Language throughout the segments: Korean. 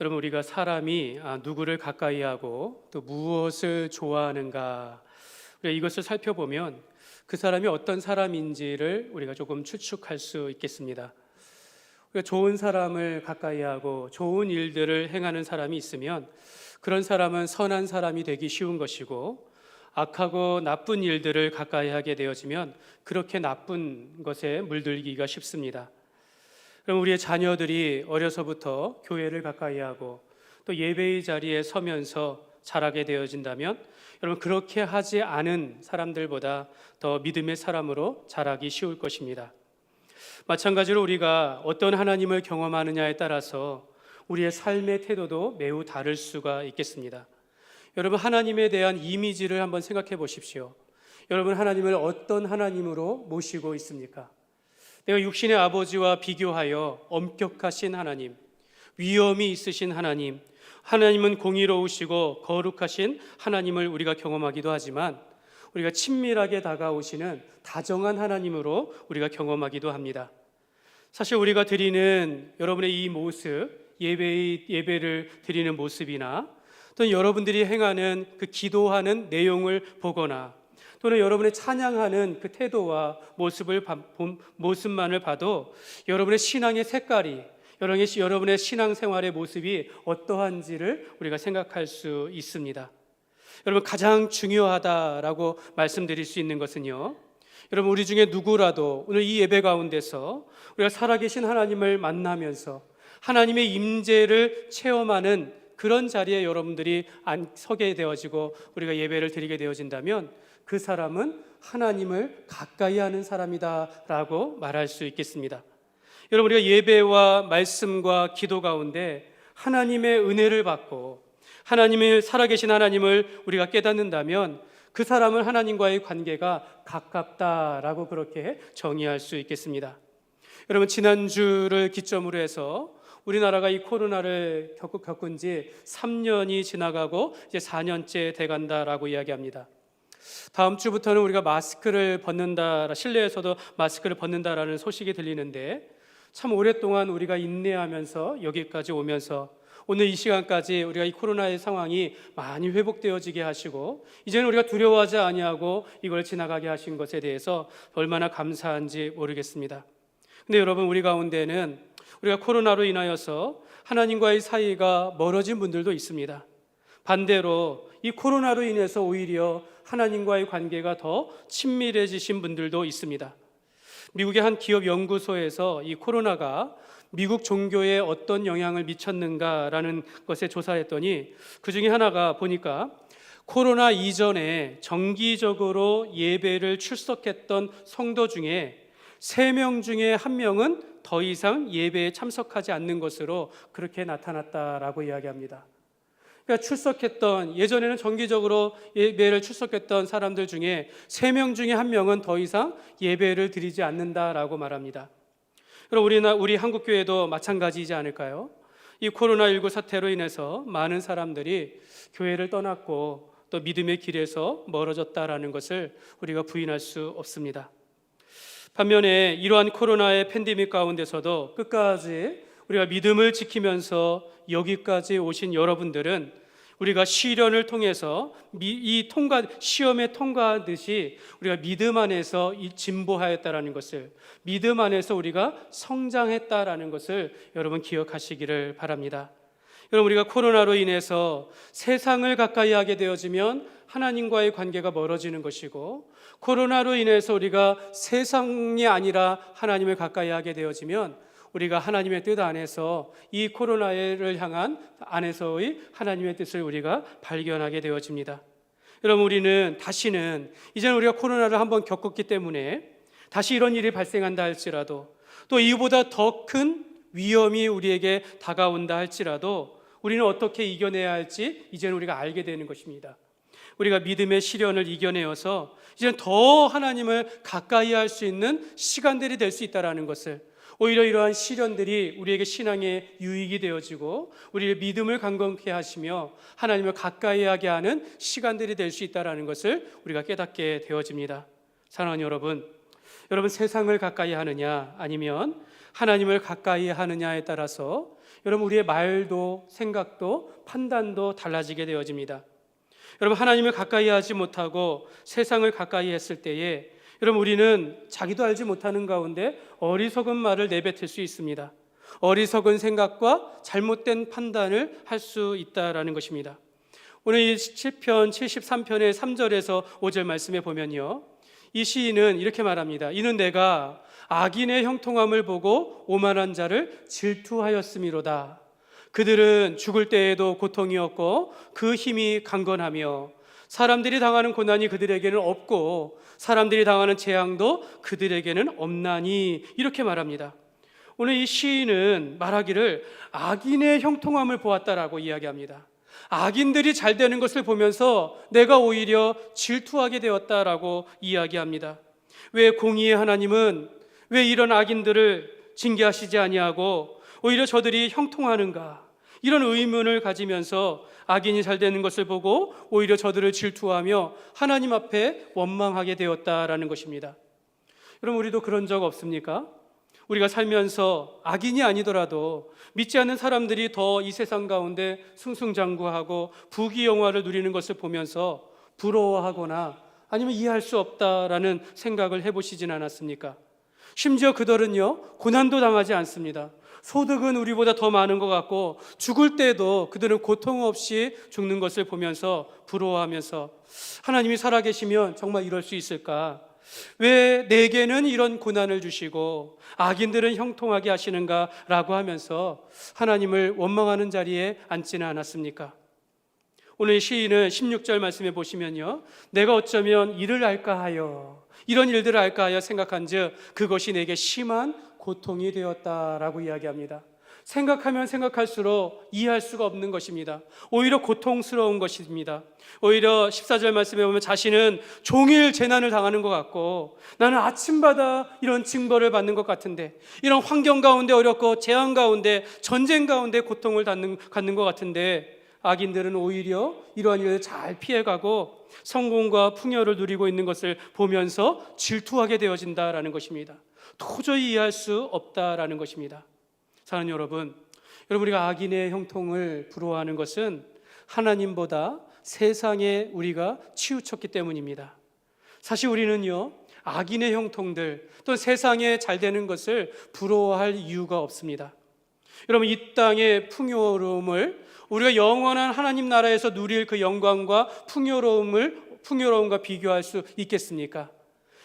여러분, 우리가 사람이 누구를 가까이 하고 또 무엇을 좋아하는가, 우리가 이것을 살펴보면 그 사람이 어떤 사람인지를 우리가 조금 추측할 수 있겠습니다. 우리가 좋은 사람을 가까이 하고 좋은 일들을 행하는 사람이 있으면 그런 사람은 선한 사람이 되기 쉬운 것이고, 악하고 나쁜 일들을 가까이 하게 되어지면 그렇게 나쁜 것에 물들기가 쉽습니다. 그럼 우리의 자녀들이 어려서부터 교회를 가까이 하고 또 예배의 자리에 서면서 자라게 되어진다면, 여러분, 그렇게 하지 않은 사람들보다 더 믿음의 사람으로 자라기 쉬울 것입니다. 마찬가지로 우리가 어떤 하나님을 경험하느냐에 따라서 우리의 삶의 태도도 매우 다를 수가 있겠습니다. 여러분, 하나님에 대한 이미지를 한번 생각해 보십시오. 여러분, 하나님을 어떤 하나님으로 모시고 있습니까? 내가 육신의 아버지와 비교하여 엄격하신 하나님, 위엄이 있으신 하나님, 하나님은 공의로우시고 거룩하신 하나님을 우리가 경험하기도 하지만, 우리가 친밀하게 다가오시는 다정한 하나님으로 우리가 경험하기도 합니다. 사실 우리가 드리는 여러분의 이 모습, 예배를 드리는 모습이나 또는 여러분들이 행하는 그 기도하는 내용을 보거나 또는 여러분의 찬양하는 그 태도와 모습만을 봐도 여러분의 신앙의 색깔이, 여러분의 신앙생활의 모습이 어떠한지를 우리가 생각할 수 있습니다. 여러분, 가장 중요하다라고 말씀드릴 수 있는 것은요, 여러분, 우리 중에 누구라도 오늘 이 예배 가운데서 우리가 살아계신 하나님을 만나면서 하나님의 임재를 체험하는 그런 자리에 여러분들이 서게 되어지고 우리가 예배를 드리게 되어진다면, 그 사람은 하나님을 가까이 하는 사람이다라고 말할 수 있겠습니다. 여러분, 우리가 예배와 말씀과 기도 가운데 하나님의 은혜를 받고 하나님의 살아계신 하나님을 우리가 깨닫는다면 그 사람은 하나님과의 관계가 가깝다라고 그렇게 정의할 수 있겠습니다. 여러분, 지난주를 기점으로 해서 우리나라가 이 코로나를 겪은 지 3년이 지나가고 이제 4년째 돼간다라고 이야기합니다. 다음 주부터는 우리가 마스크를 벗는다, 실내에서도 마스크를 벗는다라는 소식이 들리는데, 참 오랫동안 우리가 인내하면서 여기까지 오면서 오늘 이 시간까지 우리가 이 코로나의 상황이 많이 회복되어지게 하시고 이제는 우리가 두려워하지 아니하고 이걸 지나가게 하신 것에 대해서 얼마나 감사한지 모르겠습니다. 근데 여러분, 우리 가운데는 우리가 코로나로 인하여서 하나님과의 사이가 멀어진 분들도 있습니다. 반대로 이 코로나로 인해서 오히려 하나님과의 관계가 더 친밀해지신 분들도 있습니다. 미국의 한 기업 연구소에서 이 코로나가 미국 종교에 어떤 영향을 미쳤는가라는 것에 조사했더니 그 중에 하나가 보니까 코로나 이전에 정기적으로 예배를 출석했던 성도 중에 3명 중에 1명은 더 이상 예배에 참석하지 않는 것으로 그렇게 나타났다라고 이야기합니다. 그러니까 예전에는 정기적으로 예배를 출석했던 사람들 중에 3명 중에 1명은 더 이상 예배를 드리지 않는다라고 말합니다. 그럼 우리 한국교회도 마찬가지이지 않을까요? 이 코로나19 사태로 인해서 많은 사람들이 교회를 떠났고 또 믿음의 길에서 멀어졌다라는 것을 우리가 부인할 수 없습니다. 반면에 이러한 코로나의 팬데믹 가운데서도 끝까지 우리가 믿음을 지키면서 여기까지 오신 여러분들은 우리가 시련을 통해서 시험에 통과하듯이 우리가 믿음 안에서 진보하였다라는 것을, 믿음 안에서 우리가 성장했다라는 것을 여러분 기억하시기를 바랍니다. 여러분, 우리가 코로나로 인해서 세상을 가까이 하게 되어지면 하나님과의 관계가 멀어지는 것이고, 코로나로 인해서 우리가 세상이 아니라 하나님을 가까이 하게 되어지면 우리가 하나님의 뜻 안에서 이 코로나를 향한 안에서의 하나님의 뜻을 우리가 발견하게 되어집니다. 여러분, 우리는 이제는 우리가 코로나를 한번 겪었기 때문에 다시 이런 일이 발생한다 할지라도, 또 이보다 더 큰 위험이 우리에게 다가온다 할지라도 우리는 어떻게 이겨내야 할지 이제는 우리가 알게 되는 것입니다. 우리가 믿음의 시련을 이겨내어서 이제는 더 하나님을 가까이 할 수 있는 시간들이 될 수 있다는 것을, 오히려 이러한 시련들이 우리에게 신앙의 유익이 되어지고 우리의 믿음을 강건케 하시며 하나님을 가까이 하게 하는 시간들이 될 수 있다는 것을 우리가 깨닫게 되어집니다. 사랑하는 여러분, 세상을 가까이 하느냐 아니면 하나님을 가까이 하느냐에 따라서 여러분 우리의 말도 생각도 판단도 달라지게 되어집니다. 여러분 하나님을 가까이 하지 못하고 세상을 가까이 했을 때에 여러분 우리는 자기도 알지 못하는 가운데 어리석은 말을 내뱉을 수 있습니다. 어리석은 생각과 잘못된 판단을 할 수 있다라는 것입니다. 오늘 이 시편 73편의 3절에서 5절 말씀에 보면요, 이 시인은 이렇게 말합니다. 이는 내가 악인의 형통함을 보고 오만한 자를 질투하였음이로다. 그들은 죽을 때에도 고통이 없고 그 힘이 강건하며 사람들이 당하는 고난이 그들에게는 없고 사람들이 당하는 재앙도 그들에게는 없나니, 이렇게 말합니다. 오늘 이 시인은 말하기를 악인의 형통함을 보았다라고 이야기합니다. 악인들이 잘 되는 것을 보면서 내가 오히려 질투하게 되었다라고 이야기합니다. 왜 공의의 하나님은 왜 이런 악인들을 징계하시지 아니하고 오히려 저들이 형통하는가, 이런 의문을 가지면서 악인이 잘 되는 것을 보고 오히려 저들을 질투하며 하나님 앞에 원망하게 되었다라는 것입니다. 여러분 우리도 그런 적 없습니까? 우리가 살면서 악인이 아니더라도 믿지 않는 사람들이 더 이 세상 가운데 승승장구하고 부귀영화를 누리는 것을 보면서 부러워하거나 아니면 이해할 수 없다라는 생각을 해보시진 않았습니까? 심지어 그들은요, 고난도 당하지 않습니다. 소득은 우리보다 더 많은 것 같고 죽을 때도 그들은 고통 없이 죽는 것을 보면서 부러워하면서 하나님이 살아계시면 정말 이럴 수 있을까? 왜 내게는 이런 고난을 주시고 악인들은 형통하게 하시는가? 라고 하면서 하나님을 원망하는 자리에 앉지는 않았습니까? 오늘 시인은 16절 말씀에 보시면요, 내가 어쩌면 이를 알까 하여, 이런 일들을 알까 하여 생각한즉 그것이 내게 심한 고통이 되었다라고 이야기합니다. 생각하면 생각할수록 이해할 수가 없는 것입니다. 오히려 고통스러운 것입니다. 오히려 14절 말씀에 보면 자신은 종일 재난을 당하는 것 같고 나는 아침마다 이런 징벌을 받는 것 같은데, 이런 환경 가운데 어렵고 재앙 가운데 전쟁 가운데 고통을 갖는 것 같은데, 악인들은 오히려 이러한 일을 잘 피해가고 성공과 풍요를 누리고 있는 것을 보면서 질투하게 되어진다라는 것입니다. 도저히 이해할 수 없다라는 것입니다. 사랑하는 여러분, 우리가 악인의 형통을 부러워하는 것은 하나님보다 세상에 우리가 치우쳤기 때문입니다. 사실 우리는요, 악인의 형통들 또 세상에 잘 되는 것을 부러워할 이유가 없습니다. 여러분, 이 땅의 풍요로움을 우리가 영원한 하나님 나라에서 누릴 그 영광과 풍요로움과 비교할 수 있겠습니까?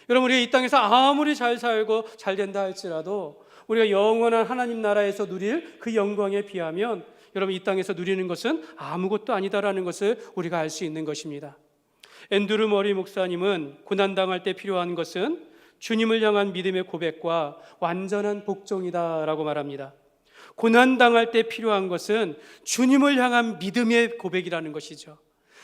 여러분, 우리가 이 땅에서 아무리 잘 살고 잘 된다 할지라도 우리가 영원한 하나님 나라에서 누릴 그 영광에 비하면 여러분 이 땅에서 누리는 것은 아무것도 아니다라는 것을 우리가 알 수 있는 것입니다. 앤드루 머리 목사님은 고난당할 때 필요한 것은 주님을 향한 믿음의 고백과 완전한 복종이다라고 말합니다. 고난당할 때 필요한 것은 주님을 향한 믿음의 고백이라는 것이죠.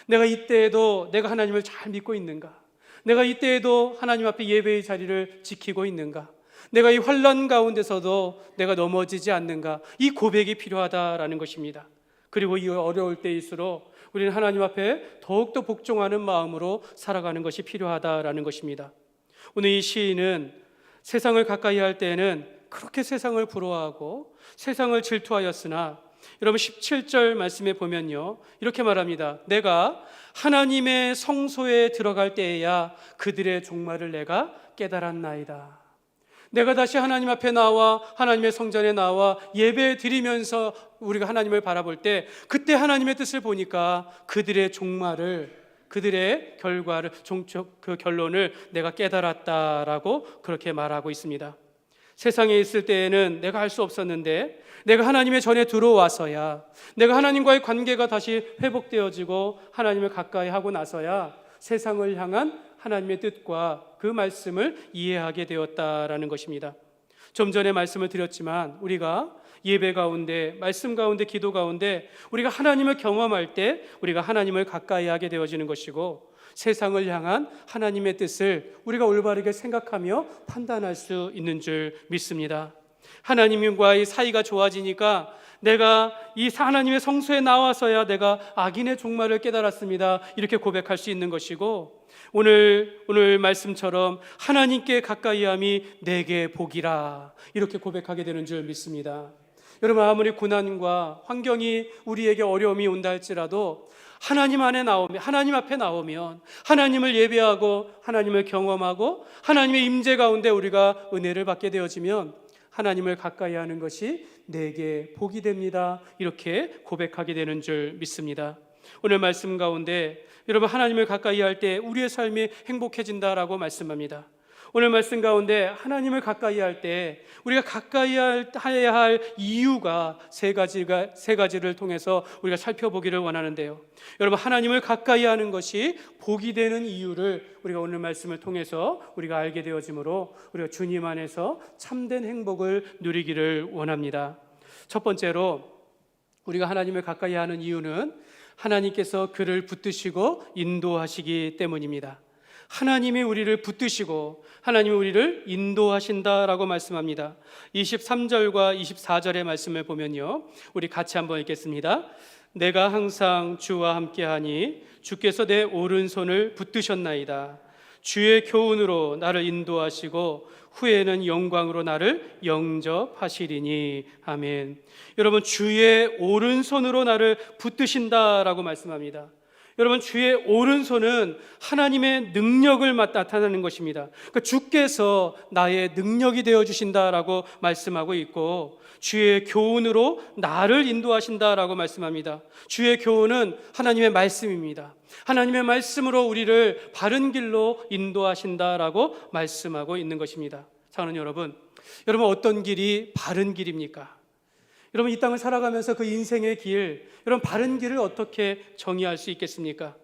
내가 이때에도 내가 하나님을 잘 믿고 있는가? 내가 이때에도 하나님 앞에 예배의 자리를 지키고 있는가? 내가 이 환난 가운데서도 내가 넘어지지 않는가? 이 고백이 필요하다라는 것입니다. 그리고 이 어려울 때일수록 우리는 하나님 앞에 더욱더 복종하는 마음으로 살아가는 것이 필요하다라는 것입니다. 오늘 이 시인은 세상을 가까이 할 때에는 그렇게 세상을 부러워하고 세상을 질투하였으나 여러분 17절 말씀에 보면요, 이렇게 말합니다. 내가 하나님의 성소에 들어갈 때에야 그들의 종말을 내가 깨달았나이다. 내가 다시 하나님 앞에 나와 하나님의 성전에 나와 예배 드리면서 우리가 하나님을 바라볼 때 그때 하나님의 뜻을 보니까 그들의 종말을, 그들의 결과를, 그 결론을 내가 깨달았다라고 그렇게 말하고 있습니다. 세상에 있을 때에는 내가 할 수 없었는데 내가 하나님의 전에 들어와서야, 내가 하나님과의 관계가 다시 회복되어지고 하나님을 가까이 하고 나서야 세상을 향한 하나님의 뜻과 그 말씀을 이해하게 되었다라는 것입니다. 좀 전에 말씀을 드렸지만 우리가 예배 가운데, 말씀 가운데, 기도 가운데 우리가 하나님을 경험할 때 우리가 하나님을 가까이 하게 되어지는 것이고, 세상을 향한 하나님의 뜻을 우리가 올바르게 생각하며 판단할 수 있는 줄 믿습니다. 하나님과의 사이가 좋아지니까 내가 이 하나님의 성소에 나와서야 내가 악인의 종말을 깨달았습니다, 이렇게 고백할 수 있는 것이고, 오늘 말씀처럼 하나님께 가까이함이 내게 복이라, 이렇게 고백하게 되는 줄 믿습니다. 여러분, 아무리 고난과 환경이 우리에게 어려움이 온다 할지라도 하나님 앞에 나오면 하나님을 예배하고 하나님을 경험하고 하나님의 임재 가운데 우리가 은혜를 받게 되어지면 하나님을 가까이 하는 것이 내게 복이 됩니다. 이렇게 고백하게 되는 줄 믿습니다. 오늘 말씀 가운데 여러분, 하나님을 가까이 할 때 우리의 삶이 행복해진다라고 말씀합니다. 오늘 말씀 가운데 하나님을 가까이 할 때 우리가 가까이 해야 할 이유가 세 가지를 통해서 우리가 살펴보기를 원하는데요. 여러분, 하나님을 가까이 하는 것이 복이 되는 이유를 우리가 오늘 말씀을 통해서 우리가 알게 되어지므로 우리가 주님 안에서 참된 행복을 누리기를 원합니다. 첫 번째로 우리가 하나님을 가까이 하는 이유는 하나님께서 그를 붙드시고 인도하시기 때문입니다. 하나님이 우리를 붙드시고 하나님이 우리를 인도하신다라고 말씀합니다. 23절과 24절의 말씀을 보면요, 우리 같이 한번 읽겠습니다. 내가 항상 주와 함께하니 주께서 내 오른손을 붙드셨나이다. 주의 교훈으로 나를 인도하시고 후에는 영광으로 나를 영접하시리니. 아멘. 여러분, 주의 오른손으로 나를 붙드신다라고 말씀합니다. 여러분, 주의 오른손은 하나님의 능력을 나타내는 것입니다. 그러니까 주께서 나의 능력이 되어주신다라고 말씀하고 있고, 주의 교훈으로 나를 인도하신다라고 말씀합니다. 주의 교훈은 하나님의 말씀입니다. 하나님의 말씀으로 우리를 바른 길로 인도하신다라고 말씀하고 있는 것입니다. 사랑하는 여러분, 어떤 길이 바른 길입니까? 여러분, 이 땅을 살아가면서 그 인생의 길, 여러분, 바른 길을 어떻게 정의할 수 있겠습니까?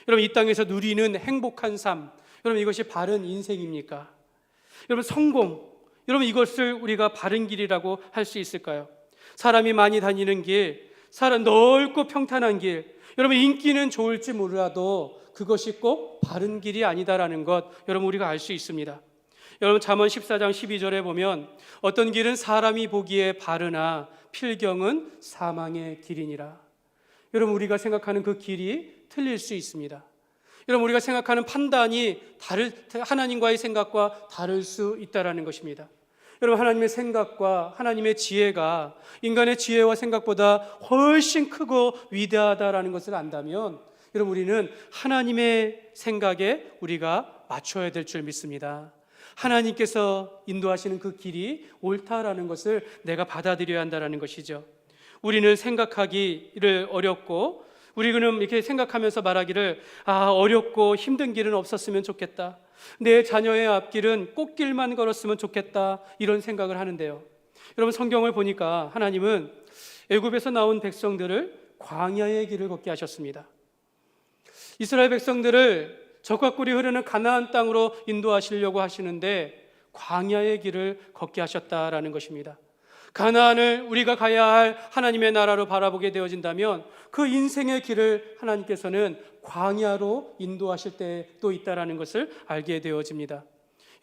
여러분, 이 땅에서 누리는 행복한 삶, 여러분, 이것이 바른 인생입니까? 여러분, 성공, 여러분, 이것을 우리가 바른 길이라고 할 수 있을까요? 사람이 많이 다니는 길, 넓고 평탄한 길, 여러분, 인기는 좋을지 몰라도 그것이 꼭 바른 길이 아니다라는 것, 여러분, 우리가 알 수 있습니다. 여러분, 잠언 14장 12절에 보면 어떤 길은 사람이 보기에 바르나 필경은 사망의 길이니라. 여러분, 우리가 생각하는 그 길이 틀릴 수 있습니다. 여러분, 우리가 생각하는 판단이 하나님과의 생각과 다를 수 있다는 것입니다. 여러분, 하나님의 생각과 하나님의 지혜가 인간의 지혜와 생각보다 훨씬 크고 위대하다라는 것을 안다면 여러분, 우리는 하나님의 생각에 우리가 맞춰야 될 줄 믿습니다. 하나님께서 인도하시는 그 길이 옳다라는 것을 내가 받아들여야 한다는 것이죠. 우리는 생각하기를 어렵고, 우리는 이렇게 생각하면서 말하기를 어렵고 힘든 길은 없었으면 좋겠다, 내 자녀의 앞길은 꽃길만 걸었으면 좋겠다, 이런 생각을 하는데요. 여러분, 성경을 보니까 하나님은 애굽에서 나온 백성들을 광야의 길을 걷게 하셨습니다. 이스라엘 백성들을 적과 꿀이 흐르는 가나안 땅으로 인도하시려고 하시는데 광야의 길을 걷게 하셨다라는 것입니다. 가나안을 우리가 가야 할 하나님의 나라로 바라보게 되어진다면 그 인생의 길을 하나님께서는 광야로 인도하실 때도 있다라는 것을 알게 되어집니다.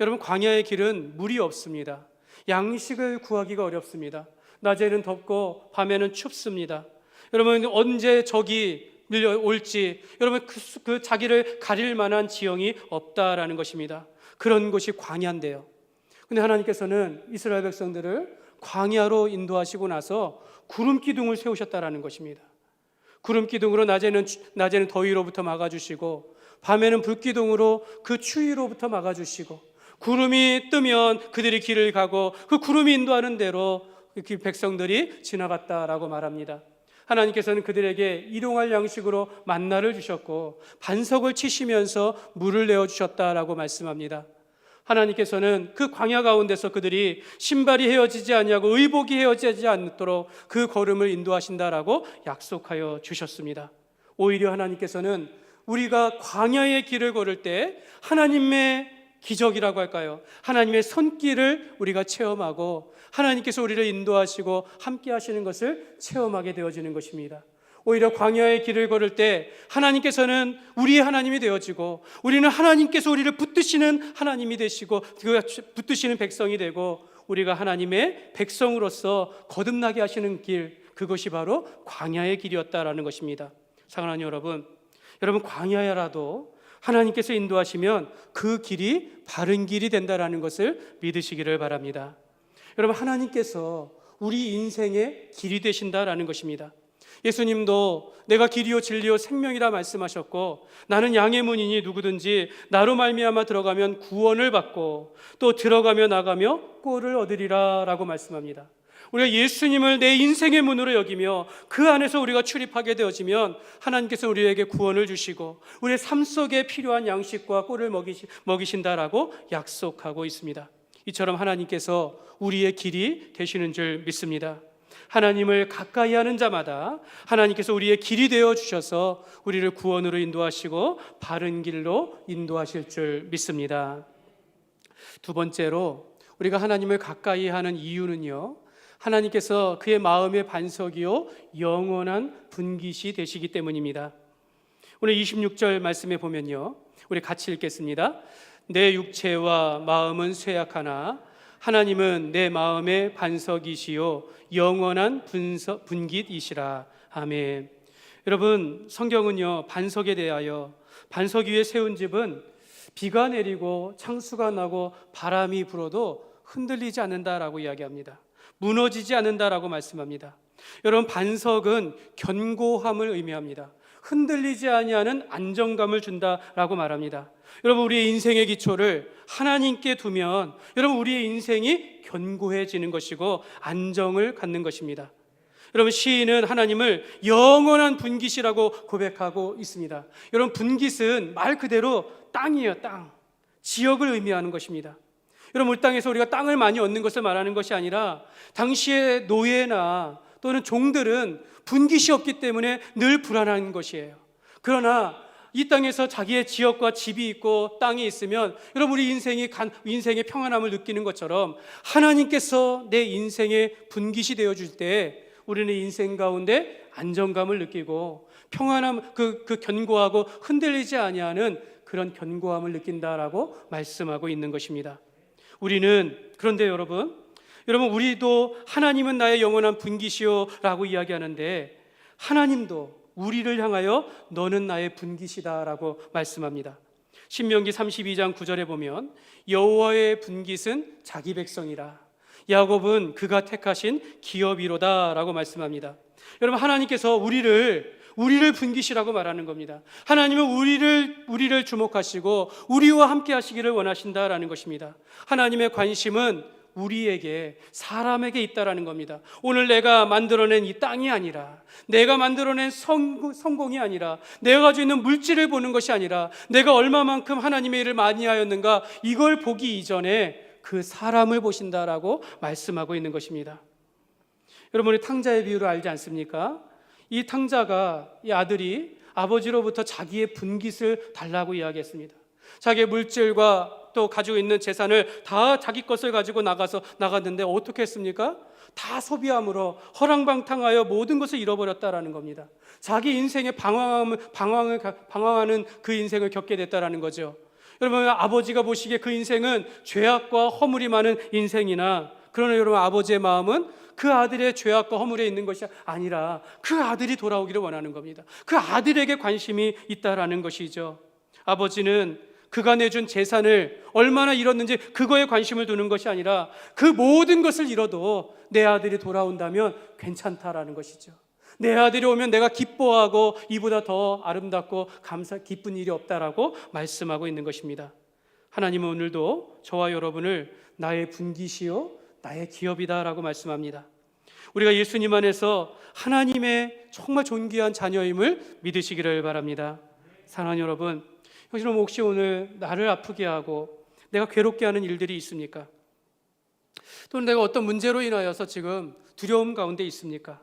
여러분, 광야의 길은 물이 없습니다. 양식을 구하기가 어렵습니다. 낮에는 덥고 밤에는 춥습니다. 여러분, 언제 적이 밀려올지 여러분, 그 자기를 가릴 만한 지형이 없다라는 것입니다. 그런 곳이 광야인데요. 근데 하나님께서는 이스라엘 백성들을 광야로 인도하시고 나서 구름 기둥을 세우셨다라는 것입니다. 구름 기둥으로 낮에는 더위로부터 막아주시고 밤에는 불 기둥으로 그 추위로부터 막아주시고, 구름이 뜨면 그들이 길을 가고 그 구름이 인도하는 대로 그 백성들이 지나갔다라고 말합니다. 하나님께서는 그들에게 일용할 양식으로 만나를 주셨고 반석을 치시면서 물을 내어주셨다라고 말씀합니다. 하나님께서는 그 광야 가운데서 그들이 신발이 헤어지지 아니하고 의복이 헤어지지 않도록 그 걸음을 인도하신다라고 약속하여 주셨습니다. 오히려 하나님께서는 우리가 광야의 길을 걸을 때 하나님의 기적이라고 할까요? 하나님의 손길을 우리가 체험하고 하나님께서 우리를 인도하시고 함께 하시는 것을 체험하게 되어지는 것입니다. 오히려 광야의 길을 걸을 때 하나님께서는 우리의 하나님이 되어지고 우리는 하나님께서 우리를 붙드시는 하나님이 되시고 그 붙드시는 백성이 되고 우리가 하나님의 백성으로서 거듭나게 하시는 길, 그것이 바로 광야의 길이었다라는 것입니다. 사랑하는 여러분, 광야라도 하나님께서 인도하시면 그 길이 바른 길이 된다라는 것을 믿으시기를 바랍니다. 여러분, 하나님께서 우리 인생의 길이 되신다라는 것입니다. 예수님도 내가 길이요 진리요 생명이라 말씀하셨고, 나는 양의 문이니 누구든지 나로 말미암아 들어가면 구원을 받고 또 들어가며 나가며 꼴을 얻으리라 라고 말씀합니다. 우리가 예수님을 내 인생의 문으로 여기며 그 안에서 우리가 출입하게 되어지면 하나님께서 우리에게 구원을 주시고 우리의 삶 속에 필요한 양식과 꼴을 먹이신다라고 약속하고 있습니다. 이처럼 하나님께서 우리의 길이 되시는 줄 믿습니다. 하나님을 가까이 하는 자마다 하나님께서 우리의 길이 되어 주셔서 우리를 구원으로 인도하시고 바른 길로 인도하실 줄 믿습니다. 두 번째로 우리가 하나님을 가까이 하는 이유는요, 하나님께서 그의 마음의 반석이요 영원한 분깃이 되시기 때문입니다. 오늘 26절 말씀에 보면요, 우리 같이 읽겠습니다. 내 육체와 마음은 쇠약하나 하나님은 내 마음의 반석이시요 영원한 분깃이시라. 아멘. 여러분, 성경은요, 반석에 대하여 반석 위에 세운 집은 비가 내리고 창수가 나고 바람이 불어도 흔들리지 않는다라고 이야기합니다. 무너지지 않는다라고 말씀합니다. 여러분, 반석은 견고함을 의미합니다. 흔들리지 아니하는 안정감을 준다라고 말합니다. 여러분, 우리의 인생의 기초를 하나님께 두면 여러분 우리의 인생이 견고해지는 것이고 안정을 갖는 것입니다. 여러분, 시인은 하나님을 영원한 분깃이라고 고백하고 있습니다. 여러분, 분깃은 말 그대로 땅이에요. 땅, 지역을 의미하는 것입니다. 여러분, 우리 땅에서 우리가 땅을 많이 얻는 것을 말하는 것이 아니라 당시의 노예나 또는 종들은 분깃이 없기 때문에 늘 불안한 것이에요. 그러나 이 땅에서 자기의 지역과 집이 있고 땅이 있으면 여러분 우리 인생의 평안함을 느끼는 것처럼 하나님께서 내 인생의 분깃이 되어줄 때 우리는 인생 가운데 안정감을 느끼고 평안함, 그 견고하고 흔들리지 아니하는 그런 견고함을 느낀다라고 말씀하고 있는 것입니다. 우리는 그런데 여러분 우리도 하나님은 나의 영원한 분깃이요 라고 이야기하는데 하나님도 우리를 향하여 너는 나의 분깃이다 라고 말씀합니다. 신명기 32장 9절에 보면 여호와의 분깃은 자기 백성이라 야곱은 그가 택하신 기업이로다 라고 말씀합니다. 여러분, 하나님께서 우리를 분깃이라고 말하는 겁니다. 하나님은 우리를 주목하시고 우리와 함께 하시기를 원하신다라는 것입니다. 하나님의 관심은 우리에게, 사람에게 있다라는 겁니다. 오늘 내가 만들어낸 이 땅이 아니라, 내가 만들어낸 성공이 아니라, 내가 가지고 있는 물질을 보는 것이 아니라, 내가 얼마만큼 하나님의 일을 많이 하였는가, 이걸 보기 이전에 그 사람을 보신다라고 말씀하고 있는 것입니다. 여러분이 탕자의 비유를 알지 않습니까? 이 탕자가, 이 아들이 아버지로부터 자기의 분깃을 달라고 이야기했습니다. 자기의 물질과 또 가지고 있는 재산을 다 자기 것을 가지고 나갔는데 어떻게 했습니까? 다 소비함으로 허랑방탕하여 모든 것을 잃어버렸다라는 겁니다. 자기 인생에 방황하는 그 인생을 겪게 됐다라는 거죠. 여러분, 아버지가 보시기에 그 인생은 죄악과 허물이 많은 인생이나, 그러나 여러분 아버지의 마음은 그 아들의 죄악과 허물에 있는 것이 아니라 그 아들이 돌아오기를 원하는 겁니다. 그 아들에게 관심이 있다라는 것이죠. 아버지는 그가 내준 재산을 얼마나 잃었는지 그거에 관심을 두는 것이 아니라 그 모든 것을 잃어도 내 아들이 돌아온다면 괜찮다라는 것이죠. 내 아들이 오면 내가 기뻐하고 이보다 더 아름답고 기쁜 일이 없다라고 말씀하고 있는 것입니다. 하나님은 오늘도 저와 여러분을 나의 분깃이요 나의 기업이다라고 말씀합니다. 우리가 예수님 안에서 하나님의 정말 존귀한 자녀임을 믿으시기를 바랍니다. 사랑하는 여러분, 여러분 혹시 오늘 나를 아프게 하고 내가 괴롭게 하는 일들이 있습니까? 또는 내가 어떤 문제로 인하여서 지금 두려움 가운데 있습니까?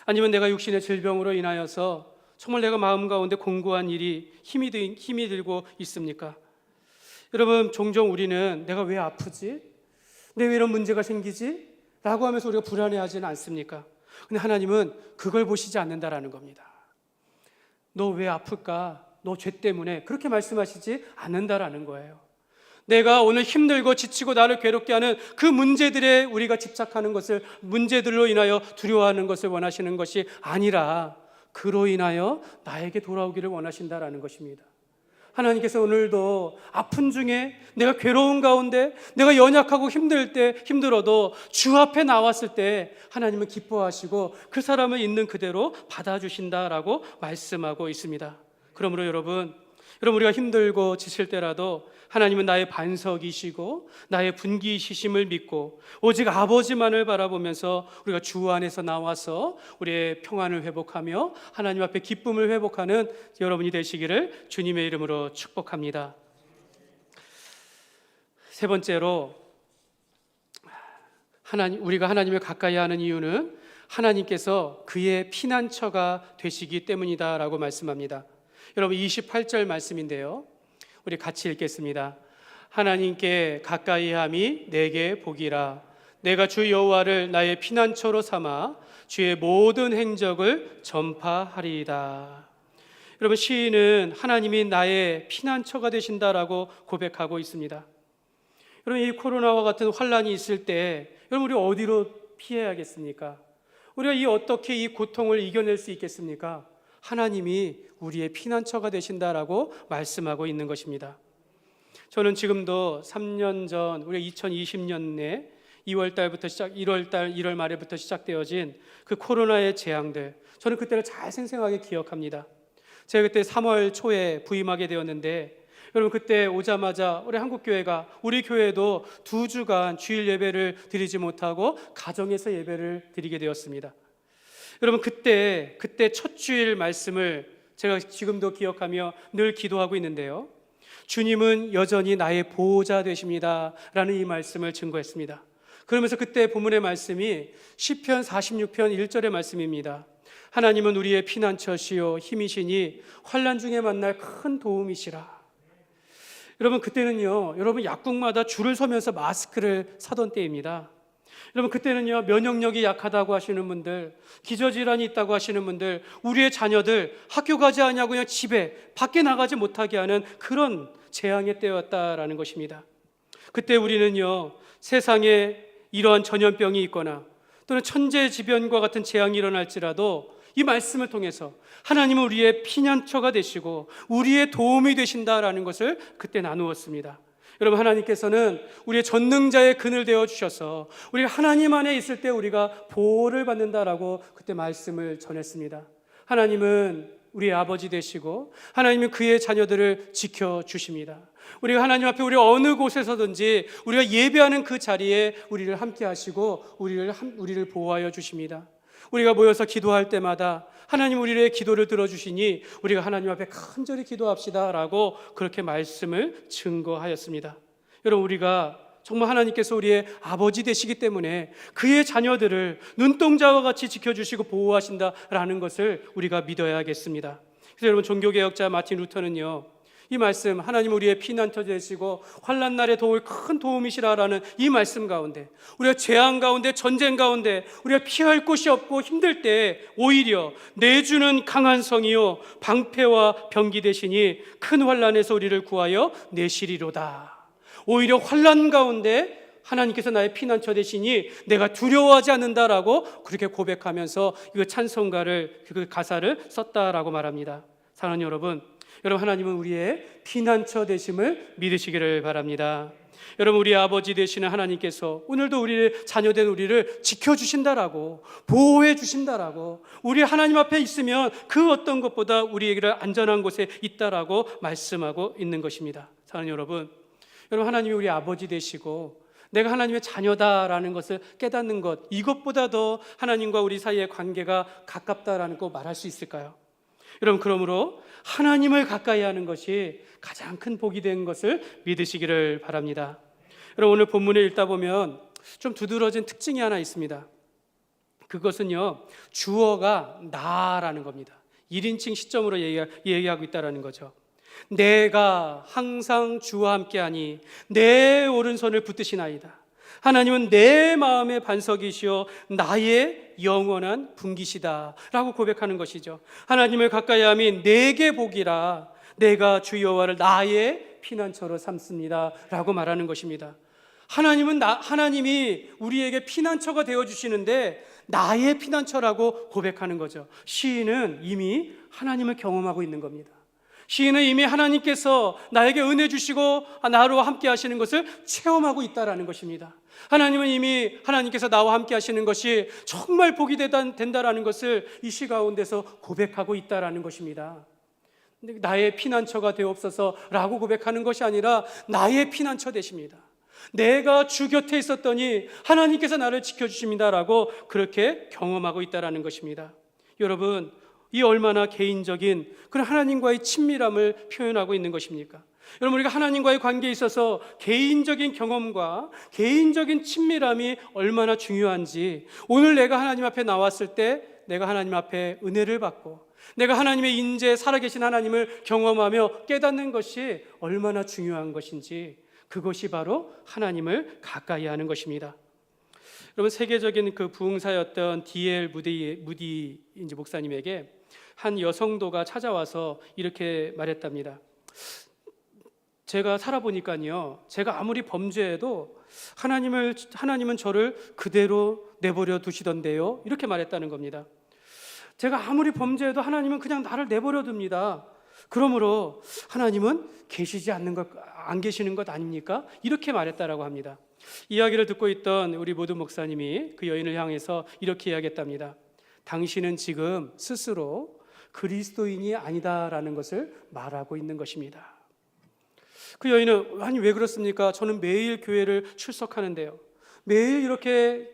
아니면 내가 육신의 질병으로 인하여서 정말 내가 마음 가운데 공고한 일이 힘이 들고 있습니까? 여러분, 종종 우리는 내가 왜 아프지? 내가 왜 이런 문제가 생기지? 라고 하면서 우리가 불안해하지는 않습니까? 근데 하나님은 그걸 보시지 않는다라는 겁니다. 너 왜 아플까? 너 죄 때문에, 그렇게 말씀하시지 않는다라는 거예요. 내가 오늘 힘들고 지치고 나를 괴롭게 하는 그 문제들에 우리가 집착하는 것을, 문제들로 인하여 두려워하는 것을 원하시는 것이 아니라 그로 인하여 나에게 돌아오기를 원하신다라는 것입니다. 하나님께서 오늘도 아픈 중에, 내가 괴로운 가운데, 내가 연약하고 힘들어도 주 앞에 나왔을 때 하나님은 기뻐하시고 그 사람을 있는 그대로 받아주신다라고 말씀하고 있습니다. 그러므로 여러분 우리가 힘들고 지칠 때라도 하나님은 나의 반석이시고 나의 분기시심을 믿고 오직 아버지만을 바라보면서 우리가 주 안에서 나와서 우리의 평안을 회복하며 하나님 앞에 기쁨을 회복하는 여러분이 되시기를 주님의 이름으로 축복합니다. 세 번째로, 우리가 하나님을 가까이 하는 이유는 하나님께서 그의 피난처가 되시기 때문이다라고 말씀합니다. 여러분 28절 말씀인데요, 우리 같이 읽겠습니다. 하나님께 가까이함이 내게 복이라. 내가 주 여호와를 나의 피난처로 삼아 주의 모든 행적을 전파하리이다. 여러분, 시인은 하나님이 나의 피난처가 되신다라고 고백하고 있습니다. 여러분, 이 코로나와 같은 환란이 있을 때 여러분, 우리 어디로 피해야겠습니까? 우리가 어떻게 이 고통을 이겨낼 수 있겠습니까? 하나님이 우리의 피난처가 되신다라고 말씀하고 있는 것입니다. 저는 지금도 3년 전, 우리 2020년에 2월달부터 1월 말에부터 시작되어진 그 코로나의 재앙들, 저는 그때를 잘 생생하게 기억합니다. 제가 그때 3월 초에 부임하게 되었는데, 여러분 그때 오자마자 우리 교회도 2주간 주일 예배를 드리지 못하고 가정에서 예배를 드리게 되었습니다. 여러분 그때 첫 주일 말씀을 제가 지금도 기억하며 늘 기도하고 있는데요, 주님은 여전히 나의 보호자 되십니다 라는 이 말씀을 증거했습니다. 그러면서 그때 본문의 말씀이 시편 46편 1절의 말씀입니다. 하나님은 우리의 피난처시요 힘이시니 환난 중에 만날 큰 도움이시라. 여러분 그때는요, 여러분 약국마다 줄을 서면서 마스크를 사던 때입니다. 여러분 그때는요, 면역력이 약하다고 하시는 분들, 기저질환이 있다고 하시는 분들, 우리의 자녀들 학교 가지 않냐고 그냥 집에 밖에 나가지 못하게 하는 그런 재앙의 때였다라는 것입니다. 그때 우리는요, 세상에 이러한 전염병이 있거나 또는 천재지변과 같은 재앙이 일어날지라도 이 말씀을 통해서 하나님은 우리의 피난처가 되시고 우리의 도움이 되신다라는 것을 그때 나누었습니다. 여러분, 하나님께서는 우리의 전능자의 그늘 되어 주셔서 우리가 하나님 안에 있을 때 우리가 보호를 받는다라고 그때 말씀을 전했습니다. 하나님은 우리의 아버지 되시고 하나님은 그의 자녀들을 지켜주십니다. 우리가 하나님 앞에 우리 어느 곳에서든지 우리가 예배하는 그 자리에 우리를 함께 하시고 우리를 보호하여 주십니다. 우리가 모여서 기도할 때마다 하나님 우리의 기도를 들어주시니 우리가 하나님 앞에 간절히 기도합시다 라고 그렇게 말씀을 증거하였습니다. 여러분, 우리가 정말 하나님께서 우리의 아버지 되시기 때문에 그의 자녀들을 눈동자와 같이 지켜주시고 보호하신다라는 것을 우리가 믿어야겠습니다. 그래서 여러분, 종교개혁자 마틴 루터는요, 이 말씀, 하나님 우리의 피난처 되시고 환난 날에 도울 큰 도움이시라라는 이 말씀 가운데, 우리가 재앙 가운데, 전쟁 가운데 우리가 피할 곳이 없고 힘들 때 오히려 내주는 강한 성이요 방패와 병기 되시니 큰 환난에서 우리를 구하여 내시리로다. 오히려 환난 가운데 하나님께서 나의 피난처 되시니 내가 두려워하지 않는다라고 그렇게 고백하면서 이 찬송가를, 그 가사를 썼다라고 말합니다. 사랑하는 여러분, 하나님은 우리의 피난처 되심을 믿으시기를 바랍니다. 여러분, 우리 아버지 되시는 하나님께서 오늘도 우리의 자녀된 우리를 지켜주신다라고, 보호해 주신다라고, 우리 하나님 앞에 있으면 그 어떤 것보다 우리에게를 안전한 곳에 있다라고 말씀하고 있는 것입니다. 사랑하는 여러분, 하나님이 우리 아버지 되시고 내가 하나님의 자녀다라는 것을 깨닫는 것, 이것보다 더 하나님과 우리 사이의 관계가 가깝다라는 거 말할 수 있을까요? 여러분, 그러므로 하나님을 가까이 하는 것이 가장 큰 복이 된 것을 믿으시기를 바랍니다. 여러분, 오늘 본문을 읽다 보면 좀 두드러진 특징이 하나 있습니다. 그것은요, 주어가 나라는 겁니다. 1인칭 시점으로 얘기하고 있다는 거죠. 내가 항상 주와 함께하니 내 오른손을 붙드시나이다. 하나님은 내 마음의 반석이시오 나의 영원한 분기시다 라고 고백하는 것이죠. 하나님을 가까이 함이 내게 복이라. 내가 주 여호와를 나의 피난처로 삼습니다 라고 말하는 것입니다. 하나님이 우리에게 피난처가 되어주시는데 나의 피난처라고 고백하는 거죠. 시인은 이미 하나님을 경험하고 있는 겁니다. 시인은 이미 하나님께서 나에게 은혜 주시고 나로 함께 하시는 것을 체험하고 있다라는 것입니다. 하나님은 이미 하나님께서 나와 함께 하시는 것이 정말 복이 된다라는 것을 이 시 가운데서 고백하고 있다라는 것입니다. 나의 피난처가 되옵소서라고 고백하는 것이 아니라 나의 피난처 되십니다. 내가 주 곁에 있었더니 하나님께서 나를 지켜주십니다라고 그렇게 경험하고 있다라는 것입니다. 여러분, 이 얼마나 개인적인 그런 하나님과의 친밀함을 표현하고 있는 것입니까? 여러분, 우리가 하나님과의 관계에 있어서 개인적인 경험과 개인적인 친밀함이 얼마나 중요한지, 오늘 내가 하나님 앞에 나왔을 때 내가 하나님 앞에 은혜를 받고 내가 하나님의 인재, 살아계신 하나님을 경험하며 깨닫는 것이 얼마나 중요한 것인지, 그것이 바로 하나님을 가까이 하는 것입니다. 여러분, 세계적인 그 부흥사였던 D.L. 무디 목사님에게 한 여성도가 찾아와서 이렇게 말했답니다. 제가 살아보니까요, 제가 아무리 범죄해도 하나님은 저를 그대로 내버려 두시던데요, 이렇게 말했다는 겁니다. 제가 아무리 범죄해도 하나님은 그냥 나를 내버려 둡니다. 그러므로 하나님은 안 계시는 것 아닙니까? 이렇게 말했다라고 합니다. 이야기를 듣고 있던 우리 모든 목사님이 그 여인을 향해서 이렇게 이야기했답니다. 당신은 지금 스스로 그리스도인이 아니다라는 것을 말하고 있는 것입니다. 그 여인은, 아니 왜 그렇습니까? 저는 매일 교회를 출석하는데요, 매일 이렇게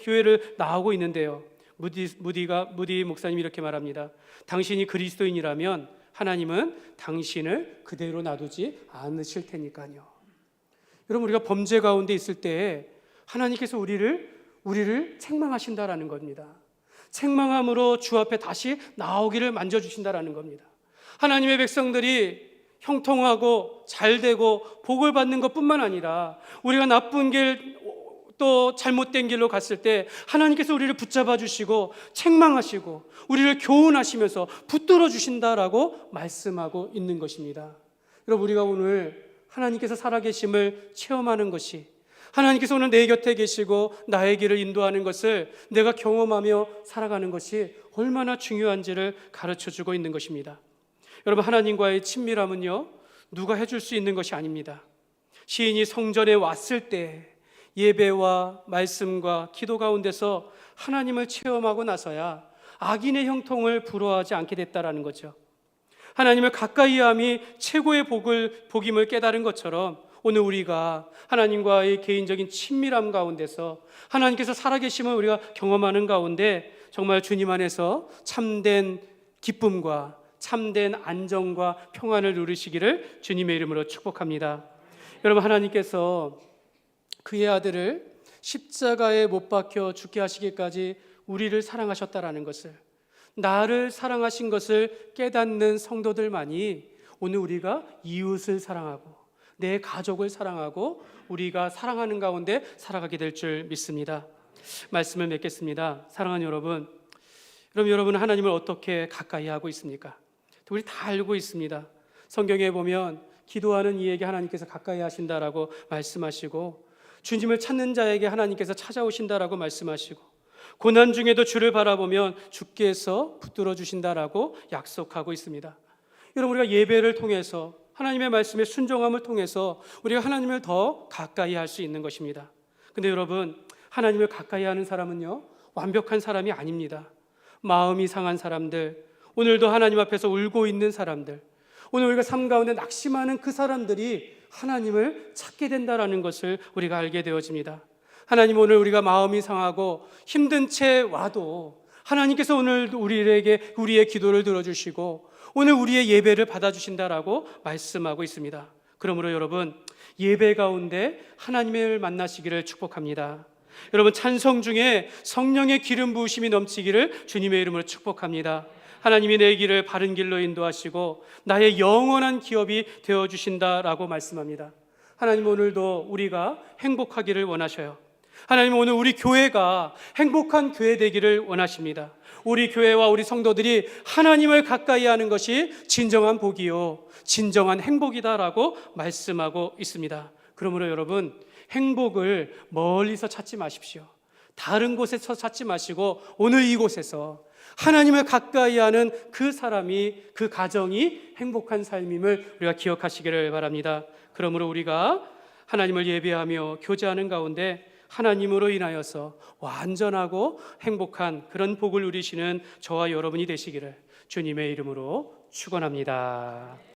교회를 나오고 있는데요. 무디 목사님이 이렇게 말합니다. 당신이 그리스도인이라면 하나님은 당신을 그대로 놔두지 않으실 테니까요. 여러분, 우리가 범죄 가운데 있을 때 하나님께서 우리를 책망하신다라는 겁니다. 책망함으로 주 앞에 다시 나오기를 만져주신다라는 겁니다. 하나님의 백성들이 형통하고 잘되고 복을 받는 것뿐만 아니라 우리가 나쁜 길, 또 잘못된 길로 갔을 때 하나님께서 우리를 붙잡아 주시고 책망하시고 우리를 교훈하시면서 붙들어 주신다라고 말씀하고 있는 것입니다. 여러분, 우리가 오늘 하나님께서 살아계심을 체험하는 것이, 하나님께서 오늘 내 곁에 계시고 나의 길을 인도하는 것을 내가 경험하며 살아가는 것이 얼마나 중요한지를 가르쳐주고 있는 것입니다. 여러분, 하나님과의 친밀함은요, 누가 해줄 수 있는 것이 아닙니다. 시인이 성전에 왔을 때 예배와 말씀과 기도 가운데서 하나님을 체험하고 나서야 악인의 형통을 부러워하지 않게 됐다라는 거죠. 하나님을 가까이 함이 최고의 복임을 깨달은 것처럼 오늘 우리가 하나님과의 개인적인 친밀함 가운데서 하나님께서 살아계심을 우리가 경험하는 가운데 정말 주님 안에서 참된 기쁨과 참된 안정과 평안을 누리시기를 주님의 이름으로 축복합니다. 여러분, 하나님께서 그의 아들을 십자가에 못 박혀 죽게 하시기까지 우리를 사랑하셨다라는 것을, 나를 사랑하신 것을 깨닫는 성도들만이 오늘 우리가 이웃을 사랑하고 내 가족을 사랑하고 우리가 사랑하는 가운데 살아가게 될 줄 믿습니다. 말씀을 맺겠습니다. 사랑하는 여러분, 여러분 하나님을 어떻게 가까이 하고 있습니까? 우리 다 알고 있습니다. 성경에 보면 기도하는 이에게 하나님께서 가까이 하신다라고 말씀하시고, 주님을 찾는 자에게 하나님께서 찾아오신다라고 말씀하시고, 고난 중에도 주를 바라보면 주께서 붙들어 주신다라고 약속하고 있습니다. 여러분, 우리가 예배를 통해서 하나님의 말씀에 순종함을 통해서 우리가 하나님을 더 가까이 할 수 있는 것입니다. 근데 여러분, 하나님을 가까이 하는 사람은요, 완벽한 사람이 아닙니다. 마음이 상한 사람들, 오늘도 하나님 앞에서 울고 있는 사람들, 오늘 우리가 삶 가운데 낙심하는 그 사람들이 하나님을 찾게 된다라는 것을 우리가 알게 되어집니다. 하나님, 오늘 우리가 마음이 상하고 힘든 채 와도 하나님께서 오늘 우리의 기도를 들어주시고 오늘 우리의 예배를 받아주신다라고 말씀하고 있습니다. 그러므로 여러분, 예배 가운데 하나님을 만나시기를 축복합니다. 여러분, 찬송 중에 성령의 기름 부으심이 넘치기를 주님의 이름으로 축복합니다. 하나님이 내 길을 바른 길로 인도하시고 나의 영원한 기업이 되어주신다라고 말씀합니다. 하나님, 오늘도 우리가 행복하기를 원하셔요. 하나님, 오늘 우리 교회가 행복한 교회 되기를 원하십니다. 우리 교회와 우리 성도들이 하나님을 가까이 하는 것이 진정한 복이요 진정한 행복이다라고 말씀하고 있습니다. 그러므로 여러분, 행복을 멀리서 찾지 마십시오. 다른 곳에서 찾지 마시고 오늘 이곳에서 하나님을 가까이 하는 그 사람이, 그 가정이 행복한 삶임을 우리가 기억하시기를 바랍니다. 그러므로 우리가 하나님을 예배하며 교제하는 가운데 하나님으로 인하여서 완전하고 행복한 그런 복을 누리시는 저와 여러분이 되시기를 주님의 이름으로 축원합니다.